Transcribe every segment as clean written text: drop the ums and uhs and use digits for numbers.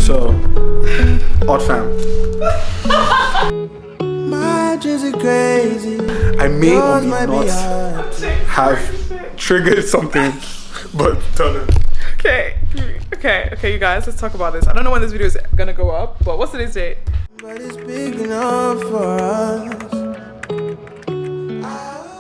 So, Odd fam. My dreams are crazy. I may or may not have triggered something, but tell them. Okay, you guys, let's talk about this. I don't know when this video is gonna go up, but what's today's date? But it's big enough for us.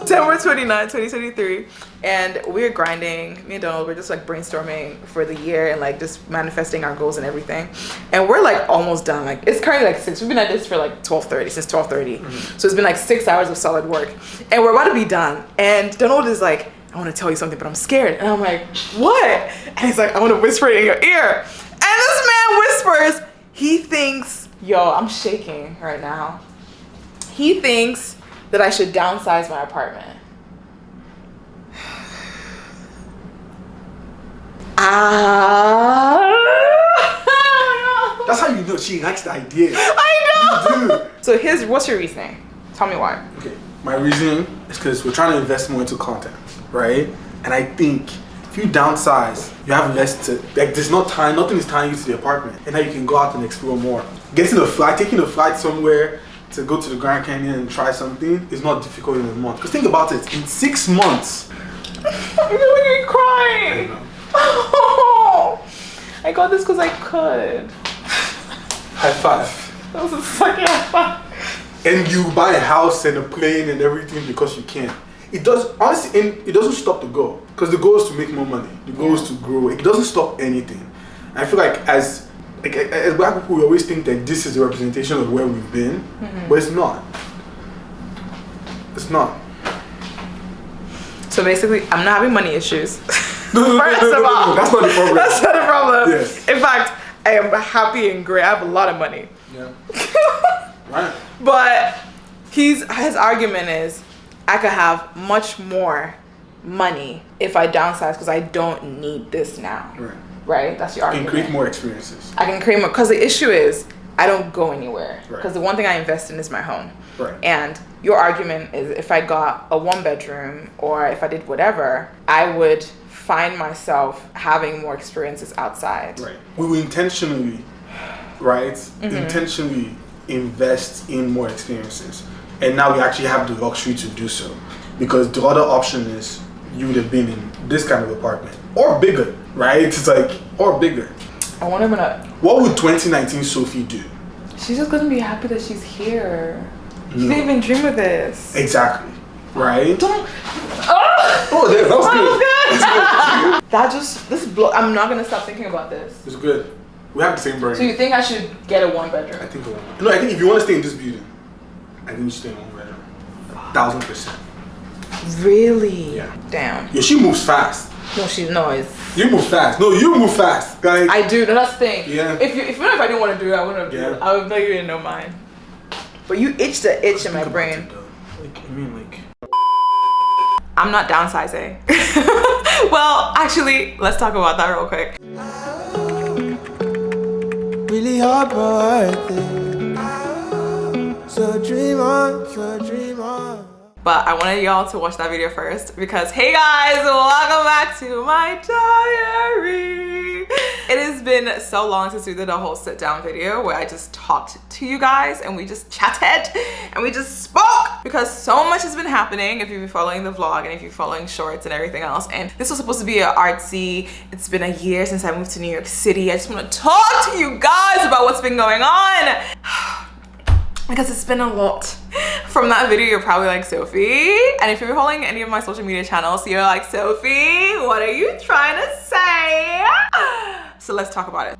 December 29, 2023, and we're grinding. Me and Donald, we're just like brainstorming for the year and like just manifesting our goals and everything. And we're like almost done. Like it's currently like 6. We've been at this for like 12:30, since 12:30. So it's been like 6 hours of solid work, and we're about to be done. And Donald is like, I want to tell you something, but I'm scared. And I'm like, what? And he's like, I want to whisper it in your ear. And this man whispers, he thinks, yo, I'm shaking right now. He thinks that I should downsize my apartment. That's how you know she likes the idea. I know. You do. So what's your reasoning? Tell me why. Okay, my reasoning is because we're trying to invest more into content, right? And I think if you downsize, you have less to, like there's no time, nothing is tying you to the apartment. And now you can go out and explore more. Taking a flight somewhere to go to the Grand Canyon and try something is not difficult in a month. Because think about it, in 6 months. You're making me cry. Oh, I got this because I could. High five. That was a second high five. And you buy a house and a plane and everything because you can. It does, honestly, and it doesn't stop the goal. Because the goal is to make more money. The goal is to grow. It doesn't stop anything. And I feel like as black people, we always think that this is the representation of where we've been, but it's not. It's not. So basically, I'm not having money issues. No, First of all, that's not the problem. That's not the problem. Yes. In fact, I am happy and great. I have a lot of money. Yeah. Right. But his argument is, I could have much more money if I downsize because I don't need this now. Right. Right? That's your argument. You can create more experiences. I can create more, because the issue is I don't go anywhere. Right. Because the one thing I invest in is my home. Right. And your argument is if I got a 1-bedroom or if I did whatever, I would find myself having more experiences outside. Right. We will intentionally, right? Intentionally invest in more experiences. And now we actually have the luxury to do so. Because the other option is you would have been in this kind of apartment. Or bigger, right? It's like, or bigger. I wonder what would 2019 Sophie do? She's just gonna be happy that she's here. No. She didn't even dream of this. Exactly. Right? Don't. Oh, that was good. I'm not gonna stop thinking about this. It's good. We have the same brain. So you think I should get a 1-bedroom? I think no. I think if you want to stay in this building, I think you should stay in 1-bedroom. 1000%. Really? Yeah. Damn. Yeah, she moves fast. No, it's. You move fast. No, you move fast. Like, I do. No, that's the thing. Yeah. If I didn't want to do it, I wouldn't have done it. I would know you didn't know mine. But you itch the itch in my brain. I'm not downsizing. Well, actually, let's talk about that real quick. Really hard, but worth it. So dream on, so dream on. But I wanted y'all to watch that video first because, hey guys, welcome back to my diary. It has been so long since we did a whole sit down video where I just talked to you guys and we just chatted and we just spoke because so much has been happening if you've been following the vlog and if you're following shorts and everything else. And this was supposed to be an artsy, it's been a year since I moved to New York City. I just want to talk to you guys about what's been going on. Because it's been a lot. From that video, you're probably like, Sophie. And if you're following any of my social media channels, you're like, Sophie, what are you trying to say? So let's talk about it.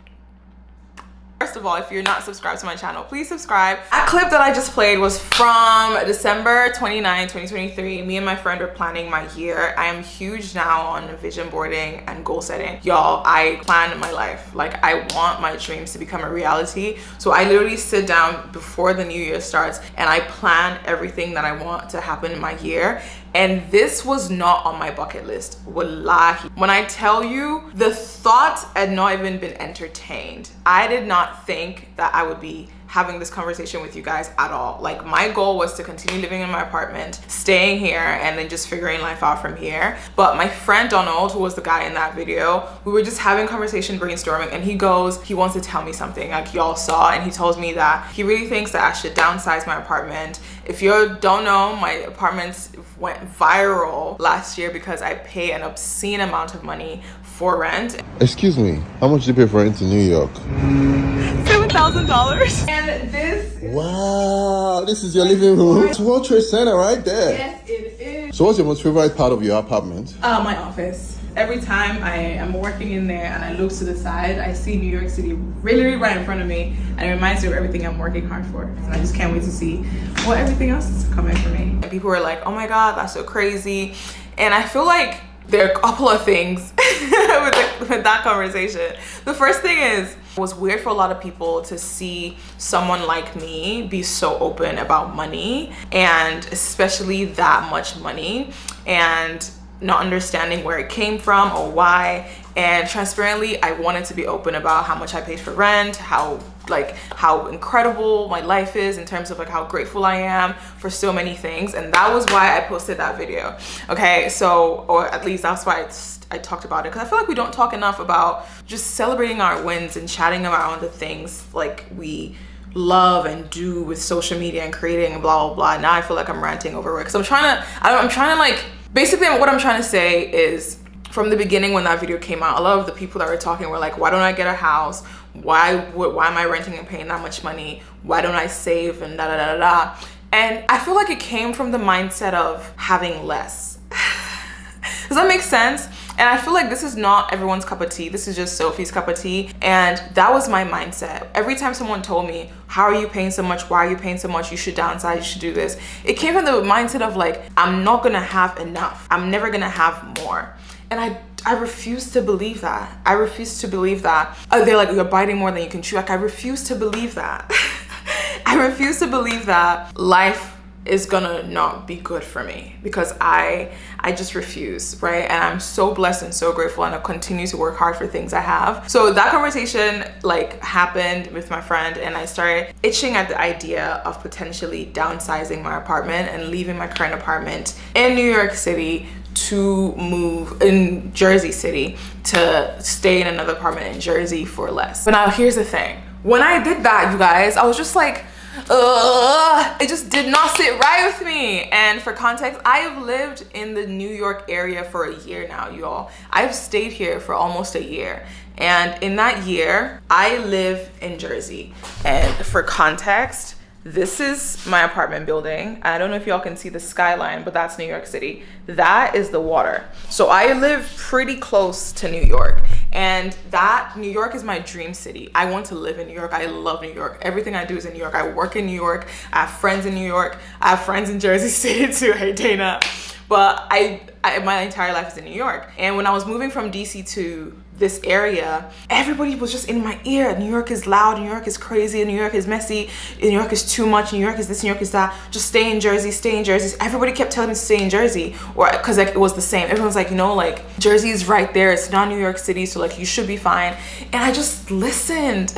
First of all, if you're not subscribed to my channel, please subscribe. That clip that I just played was from December 29, 2023. Me and my friend were planning my year. I am huge now on vision boarding and goal setting. Y'all, I plan my life. Like, I want my dreams to become a reality. So I literally sit down before the new year starts and I plan everything that I want to happen in my year. And this was not on my bucket list. Wallahi. When I tell you, the thought had not even been entertained. I did not think that I would be having this conversation with you guys at all. Like, my goal was to continue living in my apartment, staying here, and then just figuring life out from here. But my friend Donald, who was the guy in that video, we were just having conversation, brainstorming, and he wants to tell me something, like y'all saw, and he told me that he really thinks that I should downsize my apartment. If you don't know, my apartment went viral last year because I pay an obscene amount of money for rent. Excuse me, how much do you pay for rent in New York? $7,000. And this is... Wow, this is your living room. It's World Trade Center right there. Yes, it is. So what's your most favorite part of your apartment? My office. Every time I am working in there and I look to the side, I see New York City really right in front of me, and it reminds me of everything I'm working hard for. And I just can't wait to see what everything else is coming for me. And people were like, oh my God, that's so crazy. And I feel like there are a couple of things with that conversation. The first thing is, it was weird for a lot of people to see someone like me be so open about money, and especially that much money, and not understanding where it came from or why. And transparently, I wanted to be open about how much I paid for rent, how incredible my life is in terms of like how grateful I am for so many things. And that was why I posted that video. Okay, so, or at least that's why I talked about it, because I feel like we don't talk enough about just celebrating our wins and chatting around the things like we love and do with social media and creating and blah blah blah. Now I feel like I'm ranting over it, because I'm trying to like, basically what I'm trying to say is, from the beginning when that video came out, a lot of the people that were talking were like, why don't I get a house? Why am I renting and paying that much money? Why don't I save and da da da da da? And I feel like it came from the mindset of having less. Does that make sense? And I feel like this is not everyone's cup of tea. This is just Sophie's cup of tea. And that was my mindset. Every time someone told me, how are you paying so much? Why are you paying so much? You should downsize, you should do this. It came from the mindset of like, I'm not gonna have enough. I'm never gonna have more. And I refuse to believe that. I refuse to believe that. They're like, you're biting more than you can chew. Like, I refuse to believe that. I refuse to believe that life is gonna not be good for me, because I just refuse, right? And I'm so blessed and so grateful, and I continue to work hard for things I have. So that conversation like happened with my friend, and I started itching at the idea of potentially downsizing my apartment and leaving my current apartment in New York City to move in Jersey City to stay in another apartment in Jersey for less. But now here's the thing. When I did that, you guys, I was just like, it just did not sit right with me. And for context, I have lived in the New York area for a year now, y'all. I've stayed here for almost a year. And in that year, I live in Jersey. And for context, this is my apartment building. I don't know if y'all can see the skyline, but that's New York City. That is the water. So I live pretty close to New York. And New York is my dream city. I want to live in New York. I love New York. Everything I do is in New York. I work in New York. I have friends in New York. I have friends in Jersey City too. Hey, Dana. But my entire life is in New York. And when I was moving from DC to this area, everybody was just in my ear. New York is loud, New York is crazy, New York is messy, New York is too much, New York is this, New York is that, just stay in Jersey, stay in Jersey. Everybody kept telling me to stay in Jersey, or because like it was the same. Everyone's like, you know, like Jersey is right there, it's not New York City, so like you should be fine. And I just listened.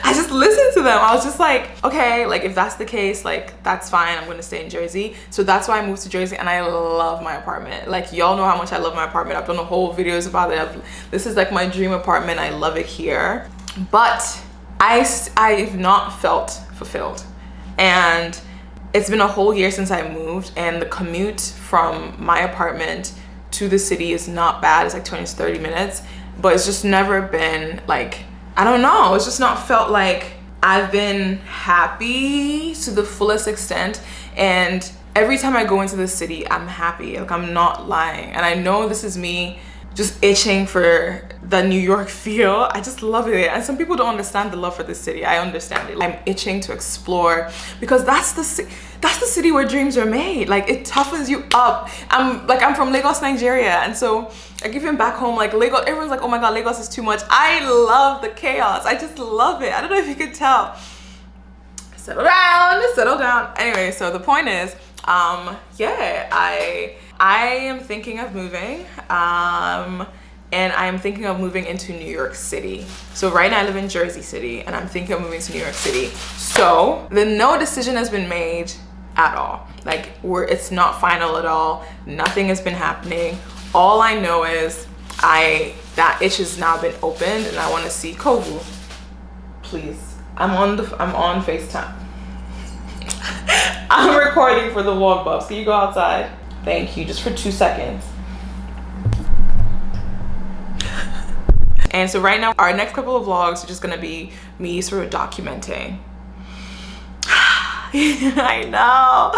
I just listened to them. I was just like, okay, like if that's the case, like that's fine, I'm gonna stay in Jersey. So that's why I moved to Jersey, and I love my apartment. Like y'all know how much I love my apartment. I've done a whole videos about it. This is like my dream apartment. I love it here. But I've not felt fulfilled. And it's been a whole year since I moved, and the commute from my apartment to the city is not bad. It's like 20 to 30 minutes, but it's just never been like, I don't know, it's just not felt like I've been happy to the fullest extent. And every time I go into the city, I'm happy, like I'm not lying. And I know this is me just itching for the New York feel. I just love it. And some people don't understand the love for this city. I understand it. I'm itching to explore, because that's the city where dreams are made. Like it toughens you up. I'm from Lagos, Nigeria, and so like even back home, like Lagos, everyone's like, oh my god, Lagos is too much. I love the chaos. I just love it. I don't know if you could tell. Settle down. Anyway, so the point is, yeah, I am thinking of moving, and I'm thinking of moving into New York City. So right now I live in Jersey City, and I'm thinking of moving to New York City. So no decision has been made at all. Like it's not final at all. Nothing has been happening. All I know is that itch has now been opened, and I want to see Kovu. Please, I'm on FaceTime. I'm recording for the vlog, Bubs. Can you go outside? Thank you, just for 2 seconds. And so right now, our next couple of vlogs are just gonna be me sort of documenting. I know.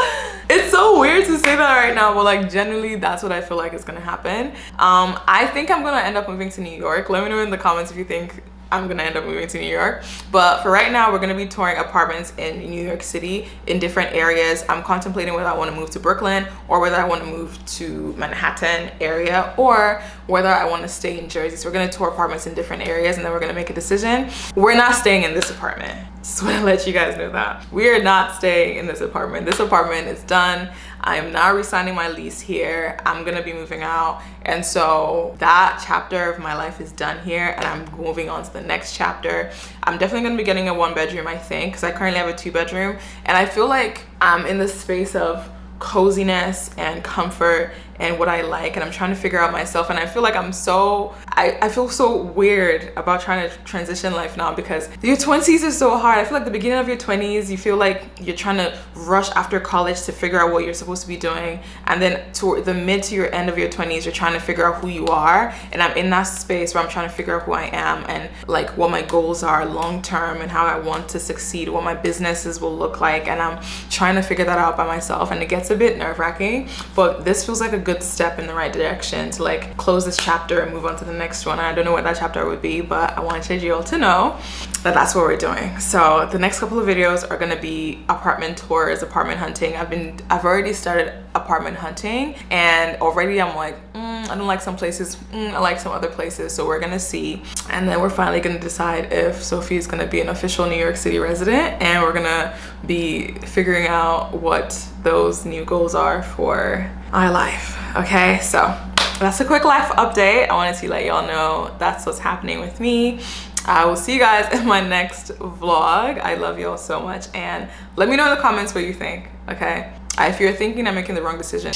It's so weird to say that right now, but like generally that's what I feel like is gonna happen. I think I'm gonna end up moving to New York. Let me know in the comments if you think I'm gonna end up moving to New York. But for right now, we're gonna be touring apartments in New York City in different areas. I'm contemplating whether I want to move to Brooklyn or whether I want to move to Manhattan area or whether I want to stay in Jersey. So we're gonna tour apartments in different areas, and then we're gonna make a decision. We're not staying in this apartment. Just want to let you guys know that. We are not staying in this apartment. This apartment is done. I am not re-signing my lease here. I'm gonna be moving out. And so that chapter of my life is done here, and I'm moving on to the next chapter. I'm definitely gonna be getting a 1-bedroom, I think, because I currently have a 2-bedroom. And I feel like I'm in the space of coziness and comfort and what I like, and I'm trying to figure out myself. And I feel like I feel so weird about trying to transition life now, because your 20s is so hard. I feel like the beginning of your 20s, you feel like you're trying to rush after college to figure out what you're supposed to be doing, and then toward the mid to your end of your 20s, you're trying to figure out who you are. And I'm in that space where I'm trying to figure out who I am and like what my goals are long term and how I want to succeed, what my businesses will look like, and I'm trying to figure that out by myself. And it gets a bit nerve-wracking, but this feels like a good step in the right direction to like close this chapter and move on to the next one. I don't know what that chapter would be, but I wanted you all to know that that's what we're doing. So the next couple of videos are gonna be apartment tours, apartment hunting. I've already started apartment hunting, and already I'm like, I don't like some places, I like some other places. So we're gonna see, and then we're finally gonna decide if Sophie is gonna be an official New York City resident, and we're gonna be figuring out what those new goals are for our life. Okay, so that's a quick life update. I wanted to let y'all know that's what's happening with me. I will see you guys in my next vlog. I love y'all so much, and let me know in the comments what you think. Okay, if you're thinking I'm making the wrong decision,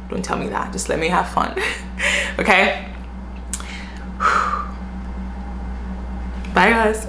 don't tell me that. Just let me have fun. Okay. Bye guys.